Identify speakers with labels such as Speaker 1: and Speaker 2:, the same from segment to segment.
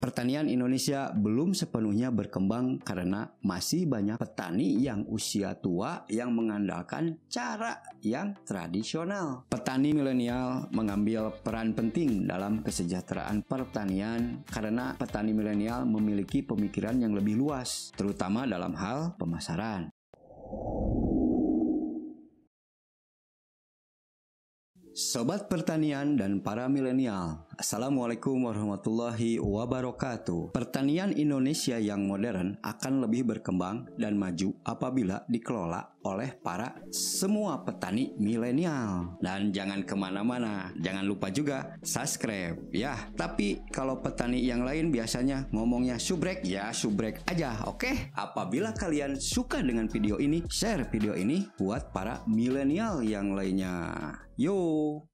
Speaker 1: Pertanian Indonesia belum sepenuhnya berkembang karena masih banyak petani yang usia tua yang mengandalkan cara yang tradisional. Petani milenial mengambil peran penting dalam kesejahteraan pertanian karena petani milenial memiliki pemikiran yang lebih luas, terutama dalam hal pemasaran. Sobat pertanian dan para milenial, Assalamualaikum warahmatullahi wabarakatuh. Pertanian Indonesia yang modern akan lebih berkembang dan maju apabila dikelola oleh para semua petani milenial. Dan jangan kemana-mana, jangan lupa juga subscribe ya. Tapi kalau petani yang lain biasanya ngomongnya subrek, ya subrek aja, oke? Apabila kalian suka dengan video ini, share video ini buat para milenial yang lainnya. Yo.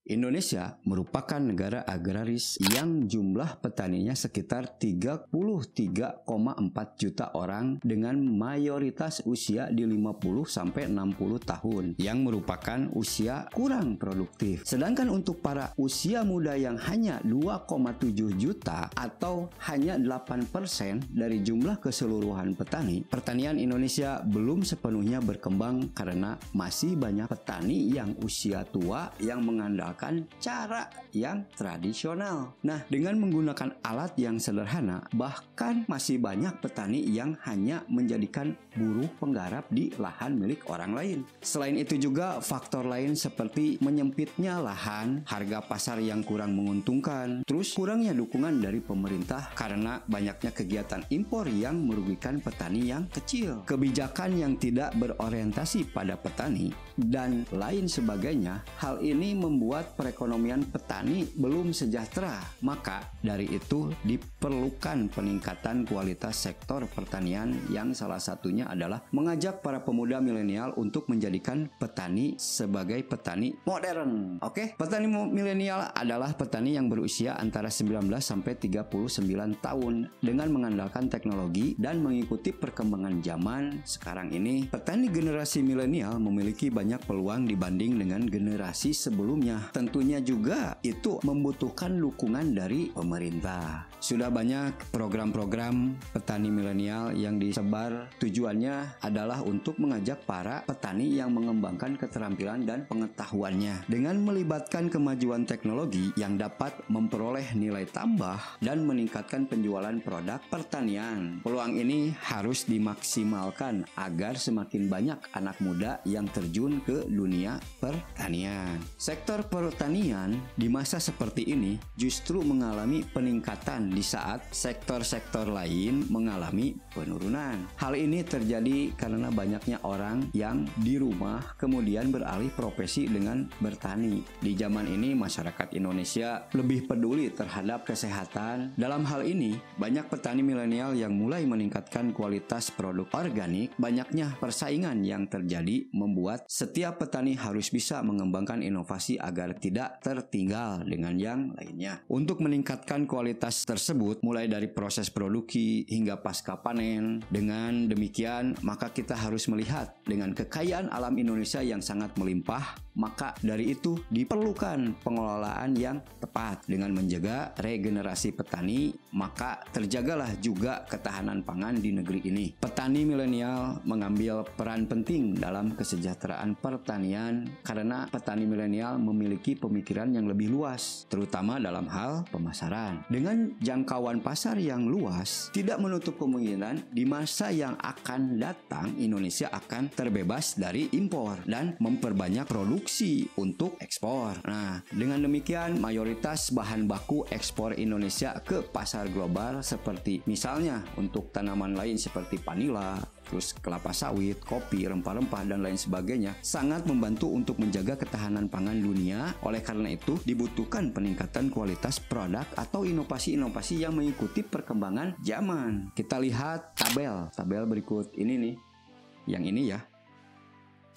Speaker 1: Indonesia merupakan negara agraris yang jumlah petaninya sekitar 33,4 juta orang dengan mayoritas usia di 50-60 tahun yang merupakan usia kurang produktif. Sedangkan untuk para usia muda yang hanya 2,7 juta atau hanya 8% dari jumlah keseluruhan petani, pertanian Indonesia belum sepenuhnya berkembang karena masih banyak petani yang usia tua yang mengandalkan cara yang tradisional. Nah, dengan menggunakan alat yang sederhana, bahkan masih banyak petani yang hanya menjadikan buruh penggarap di lahan milik orang lain. Selain itu juga faktor lain seperti menyempitnya lahan, harga pasar yang kurang menguntungkan, terus kurangnya dukungan dari pemerintah karena banyaknya kegiatan impor yang merugikan petani yang kecil, kebijakan yang tidak berorientasi pada petani, dan lain sebagainya. Hal ini membuat perekonomian petani belum sejahtera. Maka dari itu diperlukan peningkatan kualitas sektor pertanian yang salah satunya adalah mengajak para pemuda milenial untuk menjadikan petani sebagai petani modern. Oke? Petani milenial adalah petani yang berusia antara 19 sampai 39 tahun dengan mengandalkan teknologi dan mengikuti perkembangan zaman sekarang ini. Petani generasi milenial memiliki banyak peluang dibanding dengan generasi sebelumnya. Tentunya juga itu membutuhkan dukungan dari pemerintah. Sudah banyak program-program petani milenial yang disebar, tujuannya adalah untuk mengajak para petani yang mengembangkan keterampilan dan pengetahuannya dengan melibatkan kemajuan teknologi yang dapat memperoleh nilai tambah dan meningkatkan penjualan produk pertanian. Peluang ini harus dimaksimalkan agar semakin banyak anak muda yang terjun ke dunia pertanian. Sektor pertanian di masa seperti ini justru mengalami peningkatan di saat sektor-sektor lain mengalami penurunan. Hal ini terjadi karena banyaknya orang yang di rumah kemudian beralih profesi dengan bertani. Di zaman ini masyarakat Indonesia lebih peduli terhadap kesehatan. Dalam hal ini, banyak petani milenial yang mulai meningkatkan kualitas produk organik. Banyaknya persaingan yang terjadi membuat setiap petani harus bisa mengembangkan inovasi agar tidak tertinggal dengan yang lainnya. Untuk meningkatkan kualitas tersebut, mulai dari proses produksi hingga pasca panen. Dengan demikian, maka kita harus melihat dengan kekayaan alam Indonesia yang sangat melimpah, maka dari itu diperlukan pengelolaan yang tepat dengan menjaga regenerasi petani, maka terjagalah juga ketahanan pangan di negeri ini. Petani milenial mengambil peran penting dalam kesejahteraan pertanian karena petani milenial memiliki pemikiran yang lebih luas, terutama dalam hal pemasaran. Dengan jangkauan pasar yang luas, tidak menutup kemungkinan di masa yang akan datang Indonesia akan terbebas dari impor dan memperbanyak produksi untuk ekspor. Nah, dengan demikian mayoritas bahan baku ekspor Indonesia ke pasar global seperti misalnya untuk tanaman lain seperti vanila, terus kelapa sawit, kopi, rempah-rempah, dan lain sebagainya, sangat membantu untuk menjaga ketahanan pangan dunia. Oleh karena itu, dibutuhkan peningkatan kualitas produk atau inovasi-inovasi yang mengikuti perkembangan zaman. Kita lihat tabel berikut ini nih, yang ini ya.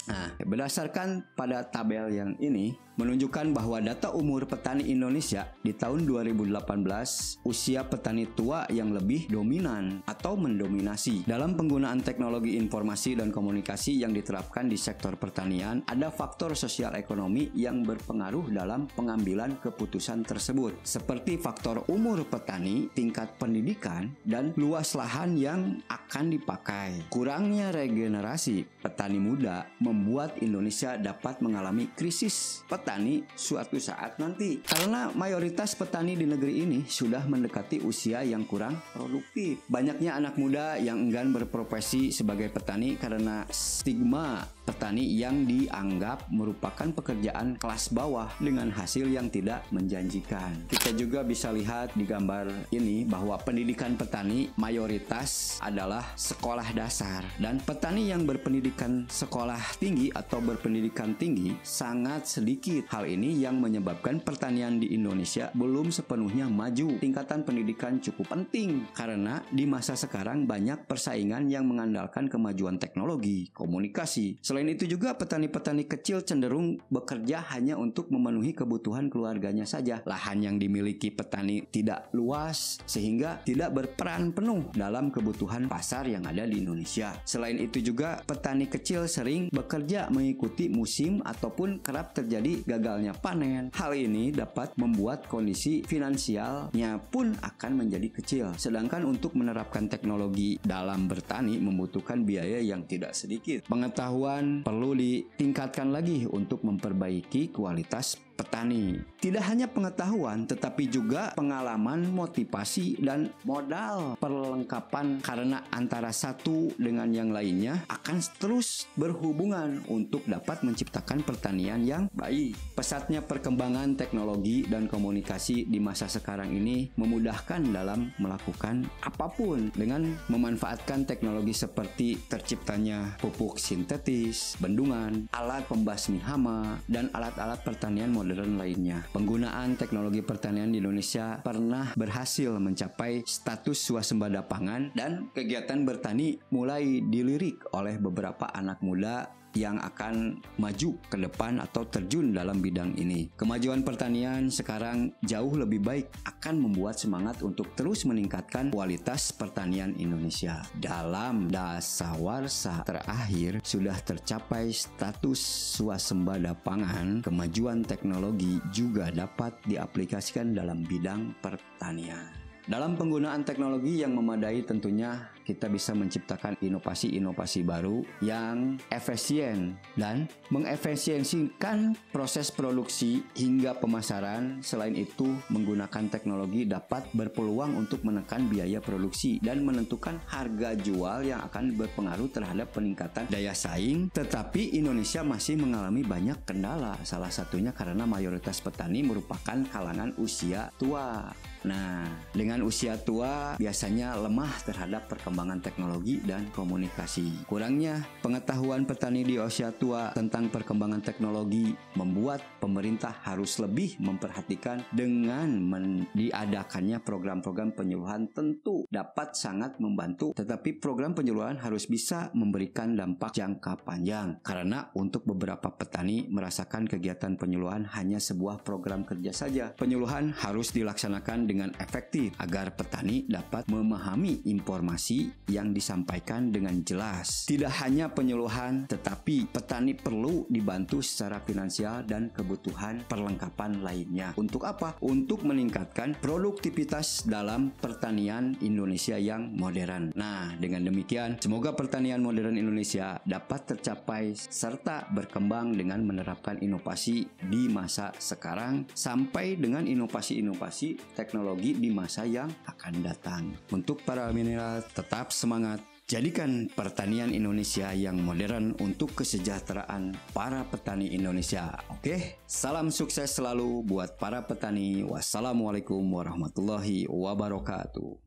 Speaker 1: Nah, berdasarkan pada tabel yang ini, menunjukkan bahwa data umur petani Indonesia di tahun 2018, usia petani tua yang lebih dominan atau mendominasi. Dalam penggunaan teknologi informasi dan komunikasi yang diterapkan di sektor pertanian, ada faktor sosial ekonomi yang berpengaruh dalam pengambilan keputusan tersebut, seperti faktor umur petani, tingkat pendidikan, dan luas lahan yang akan dipakai. Kurangnya regenerasi petani muda membuat Indonesia dapat mengalami krisis petani suatu saat nanti, karena mayoritas petani di negeri ini sudah mendekati usia yang kurang produktif. Banyaknya anak muda yang enggan berprofesi sebagai petani karena stigma petani yang dianggap merupakan pekerjaan kelas bawah dengan hasil yang tidak menjanjikan. Kita juga bisa lihat di gambar ini bahwa pendidikan petani mayoritas adalah sekolah dasar, dan petani yang berpendidikan sekolah tinggi atau berpendidikan tinggi sangat sedikit. Hal ini yang menyebabkan pertanian di Indonesia belum sepenuhnya maju. Tingkatan pendidikan cukup penting karena di masa sekarang banyak persaingan yang mengandalkan kemajuan teknologi, komunikasi. Selain itu juga petani-petani kecil cenderung bekerja hanya untuk memenuhi kebutuhan keluarganya saja. Lahan yang dimiliki petani tidak luas sehingga tidak berperan penuh dalam kebutuhan pasar yang ada di Indonesia. Selain itu juga petani kecil sering bekerja mengikuti musim ataupun kerap terjadi gagalnya panen. Hal ini dapat membuat kondisi finansialnya pun akan menjadi kecil. Sedangkan untuk menerapkan teknologi dalam bertani membutuhkan biaya yang tidak sedikit. Pengetahuan perlu ditingkatkan lagi untuk memperbaiki kualitas petani. Tidak hanya pengetahuan, tetapi juga pengalaman, motivasi, dan modal perlengkapan, karena antara satu dengan yang lainnya akan terus berhubungan untuk dapat menciptakan pertanian yang baik. Pesatnya perkembangan teknologi dan komunikasi di masa sekarang ini memudahkan dalam melakukan apapun dengan memanfaatkan teknologi seperti terciptanya pupuk sintetis, bendungan, alat pembasmi hama, dan alat-alat pertanian modern lainnya. Penggunaan teknologi pertanian di Indonesia pernah berhasil mencapai status swasembada pangan, dan kegiatan bertani mulai dilirik oleh beberapa anak muda yang akan maju ke depan atau terjun dalam bidang ini. Kemajuan pertanian sekarang jauh lebih baik akan membuat semangat untuk terus meningkatkan kualitas pertanian Indonesia. Dalam dasawarsa terakhir sudah tercapai status swasembada pangan. Kemajuan teknologi juga dapat diaplikasikan dalam bidang pertanian. Dalam penggunaan teknologi yang memadai tentunya kita bisa menciptakan inovasi-inovasi baru yang efisien dan mengefisiensikan proses produksi hingga pemasaran. Selain itu, menggunakan teknologi dapat berpeluang untuk menekan biaya produksi dan menentukan harga jual yang akan berpengaruh terhadap peningkatan daya saing. Tetapi Indonesia masih mengalami banyak kendala, salah satunya karena mayoritas petani merupakan kalangan usia tua. Nah, dengan usia tua biasanya lemah terhadap perkembangan teknologi dan komunikasi. Kurangnya pengetahuan petani di usia tua tentang perkembangan teknologi membuat pemerintah harus lebih memperhatikan dengan diadakannya program-program penyuluhan. Tentu dapat sangat membantu, tetapi program penyuluhan harus bisa memberikan dampak jangka panjang, karena untuk beberapa petani merasakan kegiatan penyuluhan hanya sebuah program kerja saja. Penyuluhan harus dilaksanakan dengan efektif agar petani dapat memahami informasi yang disampaikan dengan jelas. Tidak hanya penyuluhan, tetapi petani perlu dibantu secara finansial dan kebutuhan perlengkapan lainnya. Untuk apa? Untuk meningkatkan produktivitas dalam pertanian Indonesia yang modern. Nah, dengan demikian, semoga pertanian modern Indonesia dapat tercapai serta berkembang dengan menerapkan inovasi di masa sekarang sampai dengan inovasi-inovasi teknologi di masa yang akan datang. Untuk para milenial, tetap semangat. Jadikan pertanian Indonesia yang modern untuk kesejahteraan para petani Indonesia. Oke, salam sukses selalu buat para petani. Wassalamualaikum warahmatullahi wabarakatuh.